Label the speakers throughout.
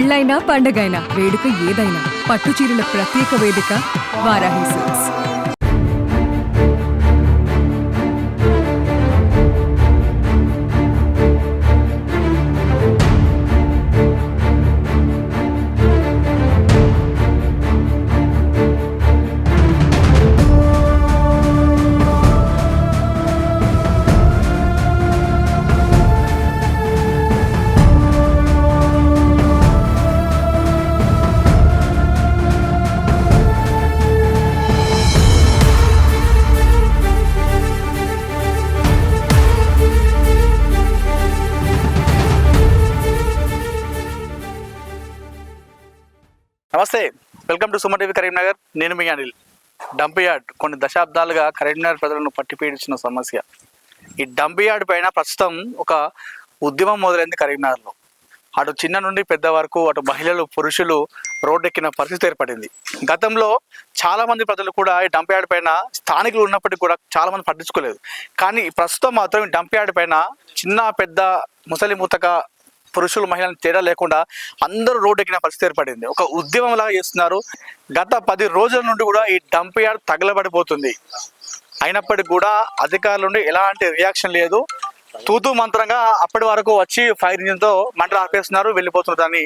Speaker 1: పెళ్ళైనా పండగైనా వేడుక ఏదైనా పట్టు చీరల ప్రత్యేక వేదిక వారాహి సిల్క్స్.
Speaker 2: నమస్తే, welcome to Suman TV Karimnagar. నేను మీ అనిల్. డంప్ యార్డ్ కొన్ని దశాబ్దాలుగా కరీంనగర్ ప్రజలను పట్టిపీడించిన సమస్య. ఈ డంప్ యార్డ్ పైన ప్రస్తుతం ఒక ఉద్యమం మొదలైంది కరీంనగర్లో. అటు చిన్న నుండి పెద్ద వరకు అటు మహిళలు పురుషులు రోడ్డెక్కిన పరిస్థితి ఏర్పడింది. గతంలో చాలా మంది ప్రజలు కూడా ఈ డంప్ యార్డ్ పైన స్థానికులు ఉన్నప్పటికీ కూడా చాలా మంది పట్టించుకోలేదు. కానీ ప్రస్తుతం మాత్రం ఈ డంప్ యార్డ్ పైన చిన్న పెద్ద ముసలి ముతక పురుషులు మహిళలు తేడా లేకుండా అందరూ రోడ్డెక్కిన పరిస్థితి ఏర్పడింది. ఒక ఉద్యమం లాగా చేస్తున్నారు. గత 10 రోజుల నుండి కూడా ఈ డంప్ యార్డ్ తగలబడిపోతుంది. అయినప్పటికీ కూడా అధికారుల నుండి ఎలాంటి రియాక్షన్ లేదు. తూతూ మంత్రంగా అప్పటి వరకు వచ్చి ఫైర్ ఇంజిన్తో మంటలు ఆపేస్తున్నారు, వెళ్ళిపోతున్నారు.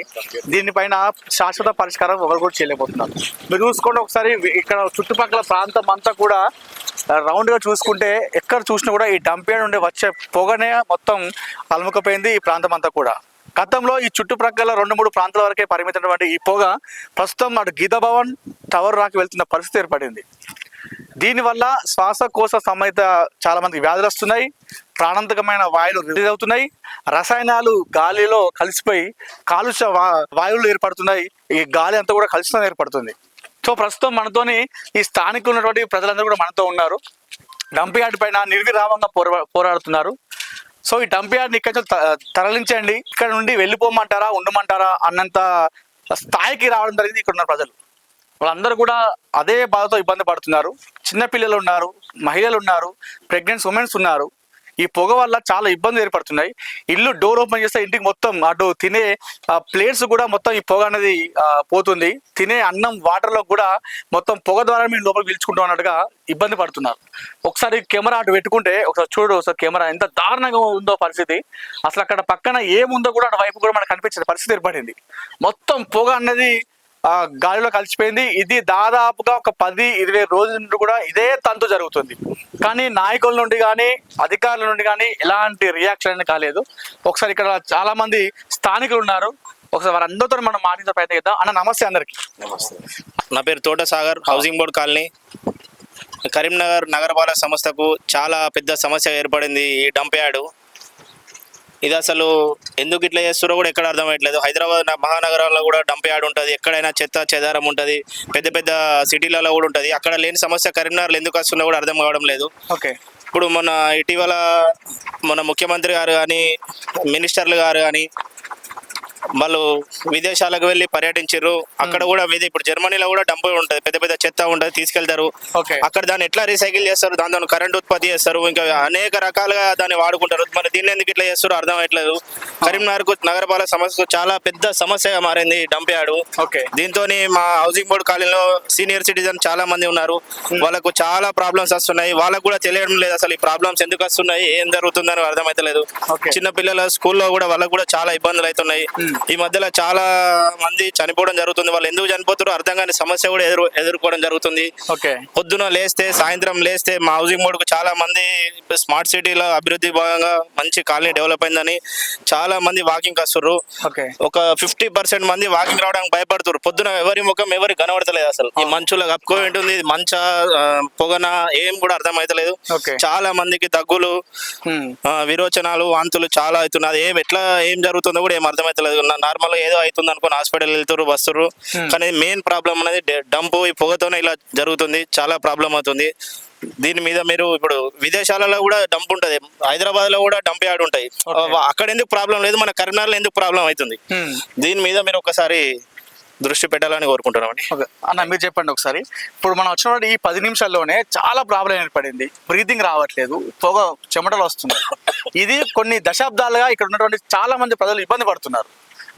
Speaker 2: దీనిపైన శాశ్వత పరిష్కారం ఒకరు కూడా చేయలేకపోతున్నారు. మీరు చూసుకోండి ఒకసారి, ఇక్కడ చుట్టుపక్కల ప్రాంతం అంతా కూడా రౌండ్గా చూసుకుంటే ఎక్కడ చూసినా కూడా ఈ డంప్ యార్డ్ నుండి వచ్చే పొగనే మొత్తం అలుముకపోయింది ఈ ప్రాంతం అంతా కూడా. గతంలో ఈ చుట్టుప్రక్కల 2-3 ప్రాంతాల వరకే పరిమితమైనటువంటి ఈ పొగ ప్రస్తుతం అటు గీతా భవన్ టవర్ రాకి వెళ్తున్న పరిస్థితి ఏర్పడింది. దీనివల్ల శ్వాసకోశ సంబంధిత చాలా మంది వ్యాధులు వస్తున్నాయి, ప్రాణాంతకమైన వాయువులు రిలీజ్ అవుతున్నాయి, రసాయనాలు గాలిలో కలిసిపోయి కాలుష్య వాయువులు ఏర్పడుతున్నాయి. ఈ గాలి అంతా కూడా కలుషితం ఏర్పడుతుంది. సో ప్రస్తుతం మనతోని ఈ స్థానికులు ఉన్నటువంటి ప్రజలందరూ కూడా మనతో ఉన్నారు. డంప్ యార్డ్ పైన నిర్విరామంగా పోరాడుతున్నారు. సో ఈ డంప్ యార్డ్ని ఇక్కడ తరలించండి, ఇక్కడ నుండి వెళ్ళిపోమంటారా ఉండమంటారా అన్నంత స్థాయికి రావడం జరిగింది ఇక్కడ ఉన్న ప్రజలు. వాళ్ళందరూ కూడా అదే బాధతో ఇబ్బంది పడుతున్నారు. చిన్నపిల్లలు ఉన్నారు, మహిళలు ఉన్నారు, ప్రెగ్నెంట్ ఉమెన్స్ ఉన్నారు. ఈ పొగ వల్ల చాలా ఇబ్బందులు ఏర్పడుతున్నాయి. ఇల్లు డోర్ ఓపెన్ చేస్తే ఇంటికి మొత్తం అటు తినే ప్లేట్స్ కూడా మొత్తం ఈ పొగ అనేది పోతుంది. తినే అన్నం వాటర్లో కూడా మొత్తం పొగ ద్వారా మీరు లోపలికి పీల్చుకుంటాం అన్నట్టుగా ఇబ్బంది పడుతున్నారు. ఒకసారి కెమెరా అటు పెట్టుకుంటే ఒకసారి చూడు, ఒకసారి కెమెరా ఎంత దారుణంగా ఉందో పరిస్థితి. అసలు అక్కడ పక్కన ఏముందో కూడా అటు వైపు కూడా మనకు కనిపించే పరిస్థితి ఏర్పడింది. మొత్తం పొగ అన్నది గాలిలో కలిసిపోయింది. ఇది దాదాపుగా ఒక 10-20 రోజుల నుండి కూడా ఇదే తంతు జరుగుతుంది. కానీ నాయకుల నుండి కానీ అధికారుల నుండి కానీ ఎలాంటి రియాక్షన్ అనేది కాలేదు. ఒకసారి ఇక్కడ చాలా మంది స్థానికులు ఉన్నారు, ఒకసారి వారందరితో మనం మాట్లాడే ప్రయత్నం చేద్దాం. అన్న నమస్తే అందరికి.
Speaker 3: నమస్తే, నా పేరు తోట Sagar, housing board colony, Karimnagar నగరపాలక సంస్థకు చాలా పెద్ద సమస్య ఏర్పడింది ఈ డంప్ యార్డు. ఇది అసలు ఎందుకు ఇట్లా చేస్తారో కూడా ఎక్కడ అర్థమయ్యట్లేదు. హైదరాబాద్ మహానగరంలో కూడా డంప్ యార్డ్ ఉంటుంది, ఎక్కడైనా చెత్త చెదారం ఉంటుంది, పెద్ద పెద్ద సిటీలలో కూడా ఉంటుంది. అక్కడ లేని సమస్య కరీంనగర్లో ఎందుకు వస్తుందో కూడా అర్థం కావడం లేదు.
Speaker 2: ఓకే,
Speaker 3: ఇప్పుడు ఇటీవల మన ముఖ్యమంత్రి గారు కానీ మినిస్టర్లు గారు కానీ వాళ్ళు విదేశాలకు వెళ్ళి పర్యటించారు. అక్కడ కూడా ఇప్పుడు జర్మనీలో కూడా డంప్ ఉంటుంది, పెద్ద పెద్ద చెత్త ఉంటుంది, తీసుకెళ్తారు. అక్కడ దాన్ని ఎట్లా రీసైకిల్ చేస్తారు, దాంతో కరెంట్ ఉత్పత్తి చేస్తారు, ఇంకా అనేక రకాలుగా దాన్ని వాడుకుంటారు. మరి దీన్ని ఎందుకు ఇట్లా చేస్తారో అర్థం అవ్వట్లేదు. కరీంనగర్ నగరపాలక సమస్యకు చాలా పెద్ద సమస్యగా మారింది డంప్ యార్డ్. దీంతో మా హౌసింగ్ బోర్డు కాలనీలో సీనియర్ సిటిజన్ చాలా మంది ఉన్నారు, వాళ్ళకు చాలా ప్రాబ్లమ్స్ వస్తున్నాయి. వాళ్ళకు కూడా తెలియడం లేదు అసలు ఈ ప్రాబ్లమ్స్ ఎందుకు వస్తున్నాయి, ఏం జరుగుతుందని అర్థమైతలేదు. చిన్న పిల్లల స్కూల్లో కూడా వాళ్ళకు కూడా చాలా ఇబ్బందులు అవుతున్నాయి. ఈ మధ్యలో చాలా మంది చనిపోవడం జరుగుతుంది. వాళ్ళు ఎందుకు చనిపోతారో అర్థం కాని సమస్య కూడా ఎదుర్కోవడం జరుగుతుంది. పొద్దున లేస్తే సాయంత్రం లేస్తే మా హౌసింగ్ బోర్డు కు చాలా మంది స్మార్ట్ సిటీలో అభివృద్ధి భాగంగా మంచి కాలనీ డెవలప్ అయిందని చాలా మంది వాకింగ్ వస్తున్నారు. ఒక 50% మంది వాకింగ్ రావడానికి భయపడుతున్నారు. పొద్దున ఎవరి ముఖం ఎవరికి కనబడతలేదు. అసలు ఈ మంచులో కప్పుకో ఉంటుంది, మంచ పొగన ఏం కూడా అర్థం అవుతలేదు. చాలా మందికి దగ్గులు, విరోచనాలు, వాంతులు చాలా అవుతున్నది. ఎట్లా ఏం జరుగుతుందో కూడా ఏం అర్థమవుతలేదు. నార్మల్ గా ఏదో అవుతుంది అనుకుని హాస్పిటల్ వెళ్తారు, వస్తారు. కానీ మెయిన్ ప్రాబ్లం అనేది డంప్, ఈ పొగతోనే ఇలా జరుగుతుంది. చాలా ప్రాబ్లం అవుతుంది. దీని మీద మీరు ఇప్పుడు విదేశాలలో కూడా డంప్ ఉంటది, హైదరాబాద్ లో కూడా డంప్ యార్డ్ ఉంటాయి. అక్కడ ఎందుకు ప్రాబ్లం లేదు, మన కరీంనగర్లో ఎందుకు ప్రాబ్లం అవుతుంది? దీని మీద మీరు ఒకసారి దృష్టి పెట్టాలని కోరుకుంటున్నామండి.
Speaker 2: అన్న మీరు చెప్పండి ఒకసారి. ఇప్పుడు మనం వచ్చినప్పుడు ఈ 10 నిమిషాల్లోనే చాలా ప్రాబ్లం ఏర్పడింది. బ్రీతింగ్ రావట్లేదు, పొగ చెమటలు వస్తుంది. ఇది కొన్ని దశాబ్దాలుగా ఇక్కడ ఉన్నటువంటి చాలా మంది ప్రజలు ఇబ్బంది పడుతున్నారు.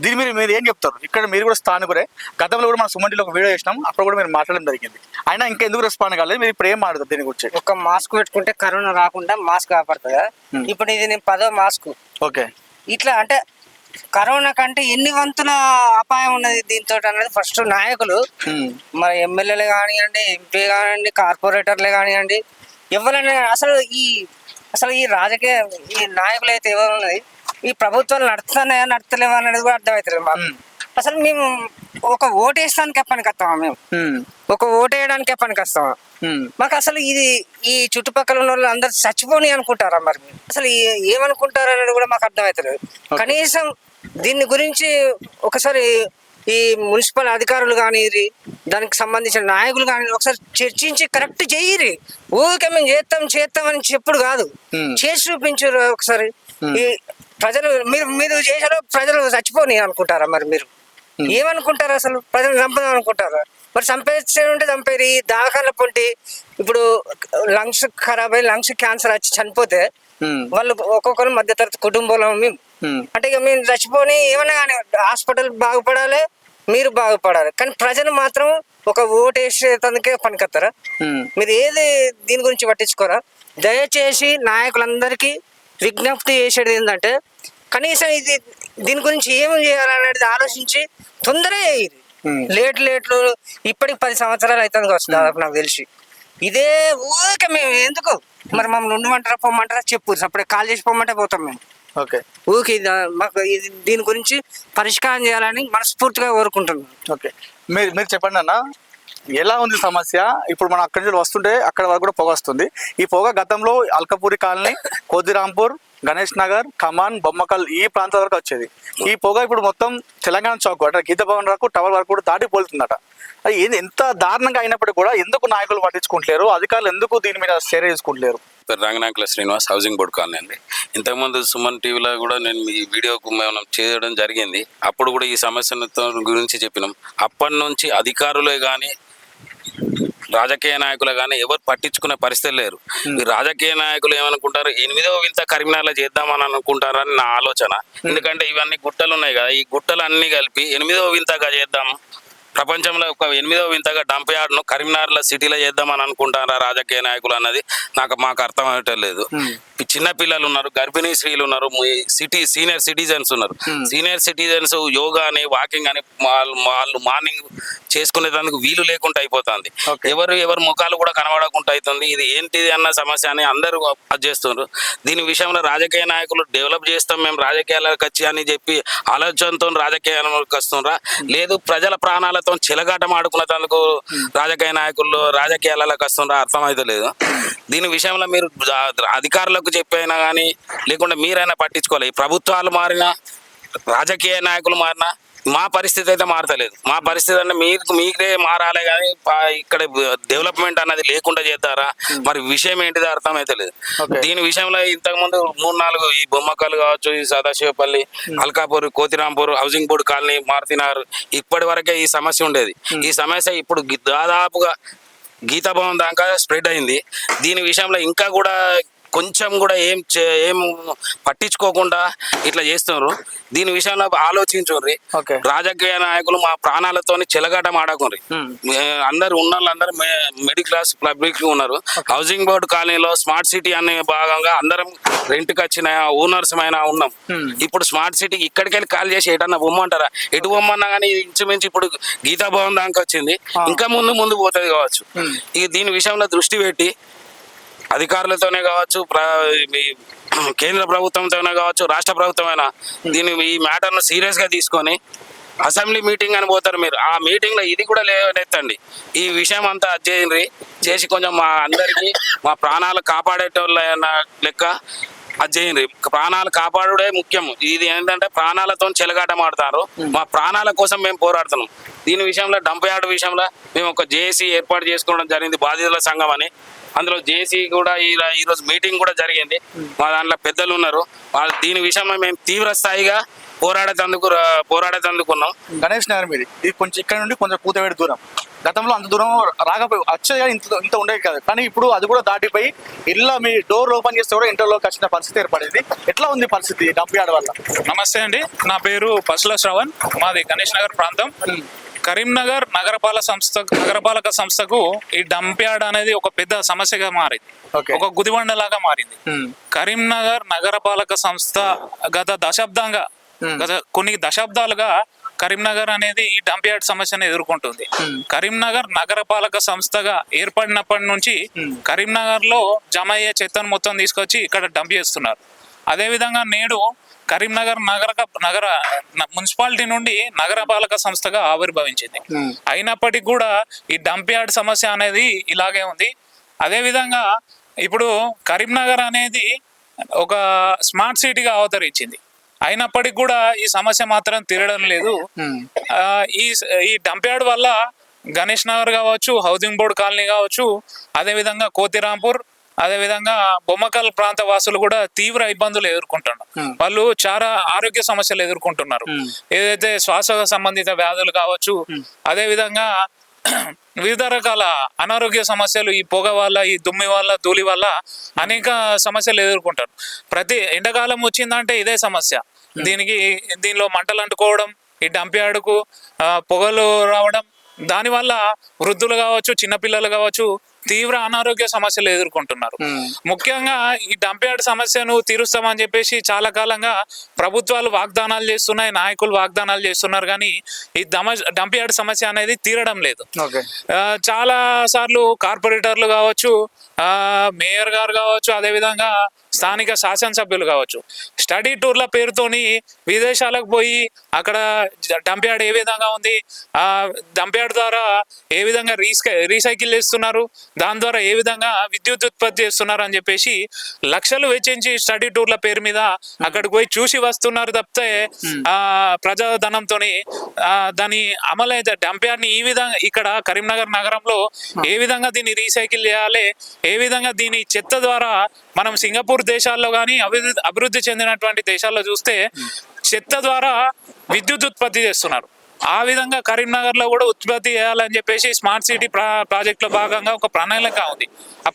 Speaker 2: దీని మీరు మీరు ఏం చెప్తారు? ఇక్కడ మీరు కూడా స్థానికులే, గతంలో కూడా మన సుమన్ టీవీలో ఒక వీడియో చేసినాం, అప్పుడు కూడా మీరు మాట్లాడడం జరిగింది. అయినా ఇంకా ఎందుకు రెస్పాండ్ కాలేదు? మీరు ఇప్పుడు ఏం మాట్లాడతారు దీని గురించి?
Speaker 4: ఒక మాస్క్ పెట్టుకుంటే కరోనా రాకుండా మాస్క్ కాపాడుతుందా? ఇప్పుడు ఇది నేను 10వ మాస్క్.
Speaker 2: ఓకే,
Speaker 4: ఇట్లా అంటే కరోనా కంటే ఎన్ని వంతుల అపాయం ఉన్నది దీంతో అనేది ఫస్ట్ నాయకులు, మరి ఎమ్మెల్యేలు కానివ్వండి, ఎంపీ కానివ్వండి, కార్పొరేటర్లే కానివ్వండి, ఎవరైనా అసలు ఈ రాజకీయ ఈ నాయకులు అయితే ఎవరు ఉన్నది, ఈ ప్రభుత్వాలు నడుస్తున్నాయా నడుస్తలేవా అనేది కూడా అర్థమవుతుంది మాకు. అసలు మేము ఒక ఓటు వేయడానికి పనికి వస్తామా? మేము ఒక ఓటు వేయడానికి పనికి వస్తామా? మాకు అసలు ఈ చుట్టుపక్కల ఉన్న వాళ్ళు అందరు చచ్చిపోని అనుకుంటారా? మరి అసలు ఏమనుకుంటారు అనేది కూడా మాకు అర్థమవుతలేదు. కనీసం దీని గురించి ఒకసారి ఈ మున్సిపల్ అధికారులు కానీ దానికి సంబంధించిన నాయకులు కానీ ఒకసారి చర్చించి కరెక్ట్ చెయ్యిరి. ఊరికే మేము చేస్తామని చెప్పుడు కాదు, చేసి చూపించారు ఒకసారి. ఈ ప్రజలు మీరు చేశారో ప్రజలు చచ్చిపోని అనుకుంటారా? మరి మీరు ఏమనుకుంటారు? అసలు ప్రజలు చంపుదాం అనుకుంటారా? మరి చంపేస్తే ఉంటే చంపేది. ఈ దాఖల పొంటి ఇప్పుడు లంగ్స్ ఖరాబ్ అయ్యి లంగ్స్ క్యాన్సర్ వచ్చి చనిపోతే వాళ్ళు ఒక్కొక్కరు మధ్యతరగతి కుటుంబంలో మేము అంటే ఇక మేము చచ్చిపోని ఏమన్నా కానీ హాస్పిటల్ బాగుపడాలి, మీరు బాగుపడాలి. కానీ ప్రజలు మాత్రం ఒక ఓటు వేసేందుకే పనికొస్తారా? మీరు దీని గురించి పట్టించుకోరా? దయచేసి నాయకులందరికీ విజ్ఞప్తి చేసేది ఏంటంటే కనీసం దీని గురించి ఏం చేయాలనేది ఆలోచించి తొందరగా ఇది లేట్లు ఇప్పటికి 10 సంవత్సరాలు అవుతుంది కావచ్చు దాదాపు నాకు తెలిసి. ఇదే ఊరికే మేము ఎందుకు మరి మమ్మల్ని ఉండమంటారా పొమ్మంటారా చెప్పు, అప్పుడే కాల్ చేసి పొమ్మంటే పోతాం మేము.
Speaker 2: ఓకే,
Speaker 4: ఊరికి మాకు దీని గురించి పరిష్కారం చేయాలని మనస్ఫూర్తిగా కోరుకుంటున్నాం.
Speaker 2: ఓకే, మీరు చెప్పండి అన్న, ఎలా ఉంది సమస్య? ఇప్పుడు మనం అక్కడి నుంచి వస్తుంటే అక్కడ వరకు కూడా పొగ వస్తుంది. ఈ పొగ గతంలో అల్కపూరి కాలనీ, కోదిరాంపూర్, గణేష్ నగర్, కమాన్, బొమ్మకల్ ఈ ప్రాంతాల వరకు వచ్చేది. ఈ పొగ ఇప్పుడు మొత్తం తెలంగాణ చౌక్ అంటే గీత భవన్ వరకు, టవర్ వరకు కూడా దాటిపోతుందట. అది ఎంత దారుణంగా అయినప్పటికీ కూడా ఎందుకు నాయకులు పట్టించుకుంటలేరు? అధికారులు ఎందుకు దీని మీద చర్య తీసుకుంటలేరు?
Speaker 5: రంగనాయకుల శ్రీనివాస్, హౌసింగ్ బోర్డు కాలనీ అండి. ఇంతకుముందు సుమన్ టీవీలో కూడా నేను ఈ వీడియోకు మనం చేయడం జరిగింది. అప్పుడు కూడా ఈ సమస్యలతో గురించి చెప్పినాం. అప్పటి నుంచి అధికారులే కానీ రాజకీయ నాయకులు కానీ ఎవరు పట్టించుకునే పరిస్థితి లేరు. ఈ రాజకీయ నాయకులు ఏమనుకుంటారు, 8వ వింత కరీంనగర్లో చేద్దామని అనుకుంటారని నా ఆలోచన. ఎందుకంటే ఇవన్నీ గుట్టలు ఉన్నాయి కదా, ఈ గుట్టలు అన్ని కలిపి 8వ వింతగా చేద్దాం, ప్రపంచంలో ఒక 8వ వింతగా డంప్ యార్డ్ను కరీంనగర్లో సిటీలో చేద్దామని అనుకుంటారా రాజకీయ నాయకులు అన్నది మాకు అర్థం అవటం లేదు. చిన్న పిల్లలు ఉన్నారు, గర్భిణీ స్త్రీలు ఉన్నారు, సీనియర్ సిటిజన్స్ ఉన్నారు. సీనియర్ సిటిజన్స్ యోగా అని వాకింగ్ అని వాళ్ళు మార్నింగ్ చేసుకునేందుకు వీలు లేకుండా అయిపోతుంది. ఎవరు ముఖాలు కూడా కనబడకుండా అవుతుంది. ఇది ఏంటిది అన్న సమస్య అని అందరూ చేస్తున్నారు. దీని విషయంలో రాజకీయ నాయకులు డెవలప్ చేస్తాం మేము రాజకీయాలకు వచ్చి అని చెప్పి ఆలోచనతో రాజకీయాలకు వస్తున్నారా, లేదు ప్రజల ప్రాణాలతో చెలగాటం ఆడుకునేందుకు రాజకీయ నాయకులు రాజకీయాలకు వస్తున్నారా అర్థమైతే లేదు. దీని విషయంలో మీరు అధికారులకు చెప్పైనా కానీ లేకుండా మీరైనా పట్టించుకోవాలి. ఈ ప్రభుత్వాలు మారినా రాజకీయ నాయకులు మారినా మా పరిస్థితి అయితే మారతలేదు. మా పరిస్థితి అంటే మీకే మారాలి కానీ ఇక్కడ డెవలప్మెంట్ అన్నది లేకుండా చేస్తారా? మరి విషయం ఏంటిదో అర్థమైతే లేదు. దీని విషయంలో ఇంతకుముందు 3-4 ఈ బొమ్మకలు కావచ్చు, ఈ Sadashivapalli, Alkapur, Kothirampur, housing board colony, Maruthinagar ఇప్పటి వరకే ఈ సమస్య ఉండేది. ఈ సమస్య ఇప్పుడు దాదాపుగా గీతా భవన్ దాకా స్ప్రెడ్ అయింది. దీని విషయంలో ఇంకా కూడా కొంచెం కూడా ఏం పట్టించుకోకుండా ఇట్లా చేస్తున్నారు. దీని విషయంలో ఆలోచించుర్రి. రాజకీయ నాయకులు మా ప్రాణాలతో చెలగాటం ఆడకుర్రి. అందరు ఉన్న వాళ్ళందరూ మిడిల్ క్లాస్ పబ్లిక్ ఉన్నారు. హౌసింగ్ బోర్డు కాలనీలో స్మార్ట్ సిటీ అనే భాగంగా అందరం రెంట్కి వచ్చిన ఓనర్స్ అయినా ఉన్నాం. ఇప్పుడు స్మార్ట్ సిటీకి ఇక్కడికి వెళ్ళి కాల్ చేసి ఎటన్నా పొమ్మంటారా? ఎటు పొమ్మన్నా కానీ ఇంచుమించు ఇప్పుడు గీతా భవన్ దాకా వచ్చింది, ఇంకా ముందు పోతుంది కావచ్చు. ఇక దీని విషయంలో దృష్టి పెట్టి అధికారులతోనే కావచ్చు, కేంద్ర ప్రభుత్వంతోనే కావచ్చు, రాష్ట్ర ప్రభుత్వమైనా ఈ మ్యాటర్ను సీరియస్గా తీసుకొని అసెంబ్లీ మీటింగ్ అని పోతారు మీరు, ఆ మీటింగ్లో ఇది కూడా లేవనెత్తండి. ఈ విషయం అంతా అధ్యయనం చేసి కొంచెం మా అందరికీ మా ప్రాణాలు కాపాడేటోళ్ళ లెక్క అధ్యయనం. ప్రాణాలు కాపాడుడే ముఖ్యం. ఇది ఏంటంటే ప్రాణాలతో చెలగాటం ఆడతారు. మా ప్రాణాల కోసం మేము పోరాడుతున్నాం. దీని విషయంలో డంప్ యార్డ్ విషయంలో మేము ఒక జేఏసీ ఏర్పాటు చేసుకోవడం జరిగింది, బాధితుల సంఘం అని. అందులో జేసీ కూడా ఈరోజు మీటింగ్ కూడా జరిగింది. మా దాంట్లో పెద్దలు ఉన్నారు. దీని విషయంలో మేము తీవ్ర స్థాయిగా పోరాడేందుకున్నాం.
Speaker 2: గణేష్ నగర్ మీది ఇది కొంచెం ఇక్కడ నుండి కొంచెం కూతవేడి దూరం. గతంలో అంత దూరం రాకపోయి వచ్చేది కానీ ఇంత ఉండేది కాదు, కానీ ఇప్పుడు అది కూడా దాటిపోయి ఇళ్ళ మీ డోర్ ఓపెన్ చేస్తే కూడా ఇంటర్లోకి వచ్చిన పరిస్థితి ఏర్పడింది. ఎట్లా ఉంది పరిస్థితి డంప్ యార్డ్ వల్ల?
Speaker 6: నమస్తే అండి, నా పేరు పసుల శ్రవణ్, మాది గణేష్ నగర్ ప్రాంతం. కరీంనగర్ నగరపాలక సంస్థకు ఈ డంప్ యార్డ్ అనేది ఒక పెద్ద సమస్యగా మారింది, ఒక గుదిబండలాగా మారింది. కరీంనగర్ నగరపాలక సంస్థ గత కొన్ని దశాబ్దాలుగా కరీంనగర్ అనేది ఈ డంప్ యార్డ్ సమస్యను ఎదుర్కొంటుంది. కరీంనగర్ నగరపాలక సంస్థగా ఏర్పడినప్పటి నుంచి కరీంనగర్ లో జమ అయ్యే చెత్తను మొత్తం తీసుకొచ్చి ఇక్కడ డంప్ చేస్తున్నారు. అదేవిధంగా నేడు కరీంనగర్ నగర మున్సిపాలిటీ నుండి నగరపాలక సంస్థగా ఆవిర్భవించింది. అయినప్పటికీ కూడా ఈ డంప్ యార్డ్ సమస్య అనేది ఇలాగే ఉంది. అదేవిధంగా ఇప్పుడు కరీంనగర్ అనేది ఒక స్మార్ట్ సిటీగా అవతరించింది. అయినప్పటికీ కూడా ఈ సమస్య మాత్రం తీరడం లేదు. ఈ డంప్ యార్డ్ వల్ల గణేష్ నగర్ కావచ్చు, హౌసింగ్ బోర్డ్ కాలనీ కావచ్చు, అదేవిధంగా కోతిరాంపూర్, అదేవిధంగా బొమ్మకల్ ప్రాంత వాసులు కూడా తీవ్ర ఇబ్బందులు ఎదుర్కొంటున్నారు. వాళ్ళు చాలా ఆరోగ్య సమస్యలు ఎదుర్కొంటున్నారు. ఏదైతే శ్వాస సంబంధిత వ్యాధులు కావచ్చు, అదేవిధంగా వివిధ రకాల అనారోగ్య సమస్యలు ఈ పొగ వల్ల, ఈ దుమ్మి వల్ల, ధూళి వల్ల అనేక సమస్యలు ఎదుర్కొంటారు. ప్రతి ఎండాకాలం వచ్చిందంటే ఇదే సమస్య. దీనిలో మంటలు అంటుకోవడం, ఈ డంప్ యార్డుకు పొగలు రావడం, దానివల్ల వృద్ధులు కావచ్చు, చిన్నపిల్లలు కావచ్చు తీవ్ర అనారోగ్య సమస్యలు ఎదుర్కొంటున్నారు. ముఖ్యంగా ఈ డంప్ యార్డ్ సమస్యను తీరుస్తామని చెప్పేసి చాలా కాలంగా ప్రభుత్వాలు వాగ్దానాలు చేస్తున్నాయి, నాయకులు వాగ్దానాలు చేస్తున్నారు, కానీ ఈ డంప్ యార్డ్ సమస్య అనేది తీరడం లేదు. చాలా సార్లు కార్పొరేటర్లు కావచ్చు, మేయర్ గారు కావచ్చు, అదేవిధంగా స్థానిక శాసనసభ్యులు కావచ్చు స్టడీ టూర్ల పేరుతోని విదేశాలకు పోయి అక్కడ డంప్ యార్డ్ ఏ విధంగా ఉంది, ఆ డంప్ యార్డ్ ద్వారా ఏ విధంగా రీసైకిల్ చేస్తున్నారు, దాని ద్వారా ఏ విధంగా విద్యుత్ ఉత్పత్తి చేస్తున్నారు అని చెప్పేసి లక్షలు వెచ్చించి స్టడీ టూర్ల పేరు మీద అక్కడికి పోయి చూసి వస్తున్నారు తప్పితే ప్రజాధనంతో దాని అమలైతే డంప్ యార్డ్ ని ఈ విధంగా ఇక్కడ కరీంనగర్ నగరంలో ఏ విధంగా దీన్ని రీసైకిల్ చేయాలి, ఏ విధంగా దీని చెత్త ద్వారా మనం సింగపూర్ దేశాల్లో కానీ అభివృద్ధి చెందినటువంటి దేశాల్లో చూస్తే చెత్త ద్వారా విద్యుత్ ఉత్పత్తి చేస్తున్నారు. ఆ విధంగా కరీంనగర్ లో కూడా ఉత్పత్తి చేయాలని చెప్పేసి స్మార్ట్ సిటీ ప్రాజెక్ట్ లో భాగంగా ఒక ప్రణాళిక ఉంది. ఆ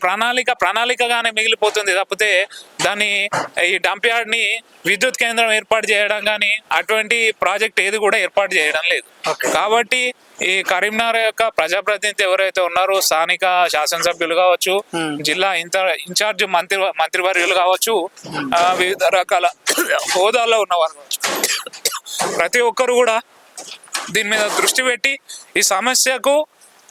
Speaker 6: ప్రణాళికగానే మిగిలిపోతుంది తప్పితే దాన్ని ఈ డంప్ యార్డ్ ని విద్యుత్ కేంద్రం ఏర్పాటు చేయడం కానీ అటువంటి ప్రాజెక్ట్ ఏది కూడా ఏర్పాటు చేయడం లేదు. కాబట్టి ఈ కరీంనగర్ యొక్క ప్రజాప్రతినిధి ఎవరైతే ఉన్నారో స్థానిక శాసనసభ్యులు కావచ్చు, జిల్లా ఇన్ఛార్జ్ మంత్రివర్యులు కావచ్చు, వివిధ రకాల హోదాల్లో ఉన్నవారు కావచ్చు, ప్రతి ఒక్కరు కూడా దీని మీద దృష్టి పెట్టి ఈ సమస్యకు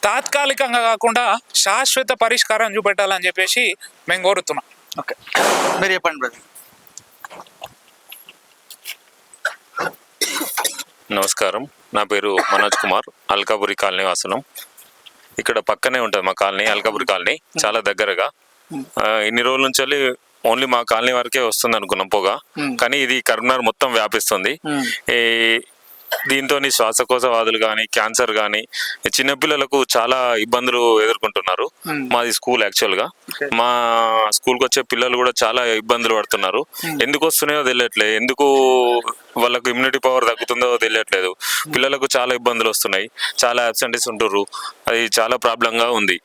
Speaker 6: తాత్కాలికంగా కాకుండా శాశ్వత పరిష్కారం చూపెట్టాలని చెప్పేసి మేము కోరుతున్నాం.
Speaker 2: ఓకే, మీరు చెప్పండి బ్రదర్.
Speaker 7: నమస్కారం, నా పేరు మనోజ్ కుమార్, అల్కాపురి కాలనీ వాసనం. ఇక్కడ పక్కనే ఉంటుంది మా కాలనీ, అల్కాపురి కాలనీ, చాలా దగ్గరగా. ఇన్ని రోజుల నుంచి ఓన్లీ మా కాలనీ వరకే వస్తుంది అనుకున్నాం పొగ, కానీ ఇది కరీంనగర్ మొత్తం వ్యాపిస్తుంది. దీంతో శ్వాసకోశ వ్యాధులు కానీ, క్యాన్సర్ కానీ, చిన్నపిల్లలకు చాలా ఇబ్బందులు ఎదుర్కొంటున్నారు. మాది స్కూల్ యాక్చువల్గా, మా స్కూల్కి వచ్చే పిల్లలు కూడా చాలా ఇబ్బందులు పడుతున్నారు. ఎందుకు వస్తున్నాయో తెలియట్లేదు, ఎందుకు వాళ్ళకు ఇమ్యూనిటీ పవర్ తగ్గుతుందో తెలియట్లేదు. పిల్లలకు చాలా ఇబ్బందులు వస్తున్నాయి, చాలా అబ్సెంటీస్ ఉంటుర్రు, అది చాలా ప్రాబ్లంగా ఉంది.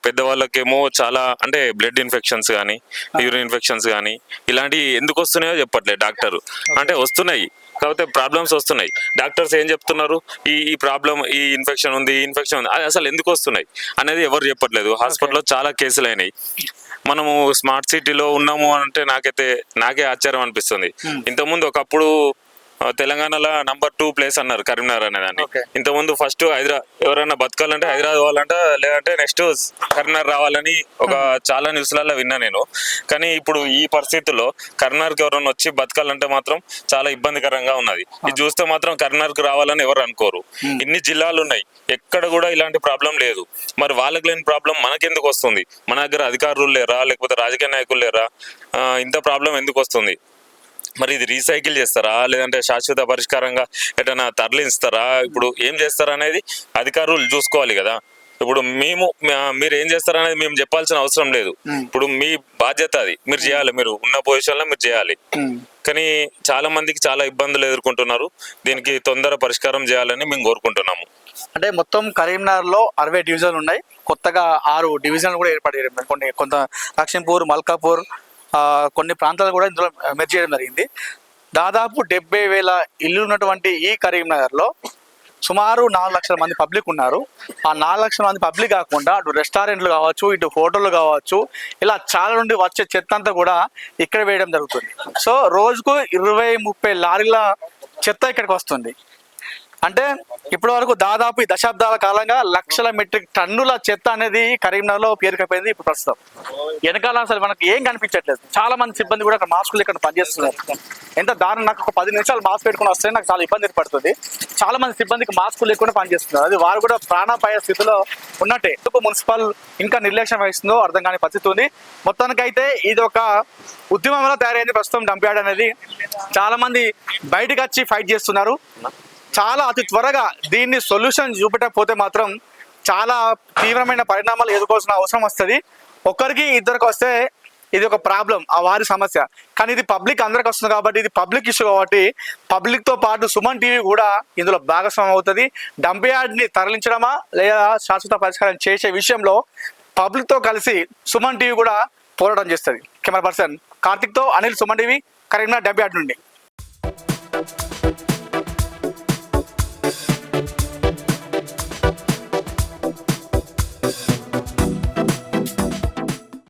Speaker 7: పెద్దవాళ్ళకేమో చాలా అంటే బ్లడ్ ఇన్ఫెక్షన్స్ కానీ, యూరిన్ ఇన్ఫెక్షన్స్ కానీ ఇలాంటివి ఎందుకు వస్తున్నాయో చెప్పట్లేదు డాక్టర్. అంటే వస్తున్నాయి కాకపోతే ప్రాబ్లమ్స్ వస్తున్నాయి. డాక్టర్స్ ఏం చెప్తున్నారు, ఈ ప్రాబ్లం, ఈ ఇన్ఫెక్షన్ ఉంది, అది అసలు ఎందుకు వస్తున్నాయి అనేది ఎవరు చెప్పట్లేదు. హాస్పిటల్లో చాలా కేసులు అయినాయి. మనము స్మార్ట్ సిటీలో ఉన్నాము అంటే నాకే ఆశ్చర్యం అనిపిస్తుంది. ఇంతకుముందు ఒకప్పుడు తెలంగాణలో నంబర్ 2 ప్లేస్ అన్నారు కరీంనగర్ అనేదాన్ని. ఇంతకుముందు ఫస్ట్ ఎవరైనా బతకాలంటే హైదరాబాద్ పోవాలంట, లేదంటే నెక్స్ట్ కరీంనగర్ రావాలని ఒక చాలా న్యూస్లలో విన్నా నేను. కానీ ఇప్పుడు ఈ పరిస్థితుల్లో కరీంనగర్కి ఎవరైనా వచ్చి బతకాలంటే మాత్రం చాలా ఇబ్బందికరంగా ఉన్నది. ఇది చూస్తే మాత్రం కరీంనగర్కి రావాలని ఎవరు అనుకోరు. ఇన్ని జిల్లాలు ఉన్నాయి, ఎక్కడ కూడా ఇలాంటి ప్రాబ్లం లేదు. మరి వాళ్ళకి లేని ప్రాబ్లం మనకెందుకు వస్తుంది? మన దగ్గర అధికారులు లేరా, లేకపోతే రాజకీయ నాయకులు లేరా? ఇంత ప్రాబ్లం ఎందుకు వస్తుంది? మరి ఇది రీసైకిల్ చేస్తారా, లేదంటే శాశ్వత పరిష్కారంగా ఎటైనా తరలిస్తారా? ఇప్పుడు ఏం చేస్తారా అనేది అధికారులు చూసుకోవాలి కదా. ఇప్పుడు మీరు ఏం చేస్తారనేది మేము చెప్పాల్సిన అవసరం లేదు. ఇప్పుడు మీ బాధ్యత అది, మీరు చేయాలి. మీరు ఉన్న పొజిషన్లో మీరు చేయాలి. కానీ చాలా మందికి చాలా ఇబ్బందులు ఎదుర్కొంటున్నారు. దీనికి తొందర పరిష్కారం చేయాలని మేము కోరుకుంటున్నాము.
Speaker 2: అంటే మొత్తం కరీంనగర్లో 60 డివిజన్లు ఉన్నాయి. కొత్తగా 6 డివిజన్లు కూడా ఏర్పడి కొంత లక్ష్మీపూర్, మల్కాపూర్, కొన్ని ప్రాంతాలు కూడా ఇందులో మెర్జ్ చేయడం జరిగింది. దాదాపు 70,000 ఇల్లు ఉన్నటువంటి ఈ కరీంనగర్లో సుమారు 4 లక్షల మంది పబ్లిక్ ఉన్నారు. ఆ 4 లక్షల మంది పబ్లిక్ కాకుండా అటు రెస్టారెంట్లు కావచ్చు, ఇటు హోటళ్ళు కావచ్చు, ఇలా చాలా నుండి వచ్చే చెత్త అంతా కూడా ఇక్కడ వేయడం జరుగుతుంది. సో రోజుకు 20-30 లారీల చెత్త ఇక్కడికి వస్తుంది. అంటే ఇప్పటి వరకు దాదాపు ఈ దశాబ్దాల కాలంగా లక్షల మెట్రిక్ టన్నుల చెత్త అనేది కరీంనగర్లో పేరుకపోయింది. ఇప్పుడు ప్రస్తుతం వెనకాల అసలు మనకి ఏం కనిపించట్లేదు. చాలా మంది సిబ్బంది కూడా అక్కడ మాస్కులు ఇక్కడ పనిచేస్తున్నారు. ఎంత దారుణం, నాకు ఒక 10 నిమిషాలు మాస్క్ పెట్టుకుని వస్తే నాకు చాలా ఇబ్బంది ఏర్పడుతుంది. చాలా మంది సిబ్బందికి మాస్కులు లేకుండా పనిచేస్తున్నారు. అది వారు కూడా ప్రాణాపాయ స్థితిలో ఉన్నట్టే. ఎందుకు మున్సిపల్ ఇంకా నిర్లక్ష్యం వహిస్తుందో అర్థం కాని పరిస్థితి ఉంది. మొత్తానికైతే ఇది ఒక ఉద్యమంలో తయారైంది ప్రస్తుతం డంప్ యార్డ్ అనేది. చాలా మంది బయటకు వచ్చి ఫైట్ చేస్తున్నారు. చాలా అతి త్వరగా దీన్ని సొల్యూషన్ చూపెట్టకపోతే మాత్రం చాలా తీవ్రమైన పరిణామాలు ఎదుర్కోవాల్సిన అవసరం వస్తుంది. ఒక్కరికి ఇద్దరికి వస్తే ఇది ఒక ప్రాబ్లం, ఆ వారి సమస్య. కానీ ఇది పబ్లిక్ అందరికి వస్తుంది కాబట్టి, ఇది పబ్లిక్ ఇష్యూ కాబట్టి పబ్లిక్తో పాటు సుమన్ టీవీ కూడా ఇందులో భాగస్వామ్యం అవుతుంది. డంప్ యార్డ్ని తరలించడమా లేదా శాశ్వత పరిష్కారం చేసే విషయంలో పబ్లిక్తో కలిసి సుమన్ టీవీ కూడా పోరాటం చేస్తుంది. కెమెరా పర్సన్ కార్తిక్తో Anil, Suman TV, Karimnagar dump yard నుండి.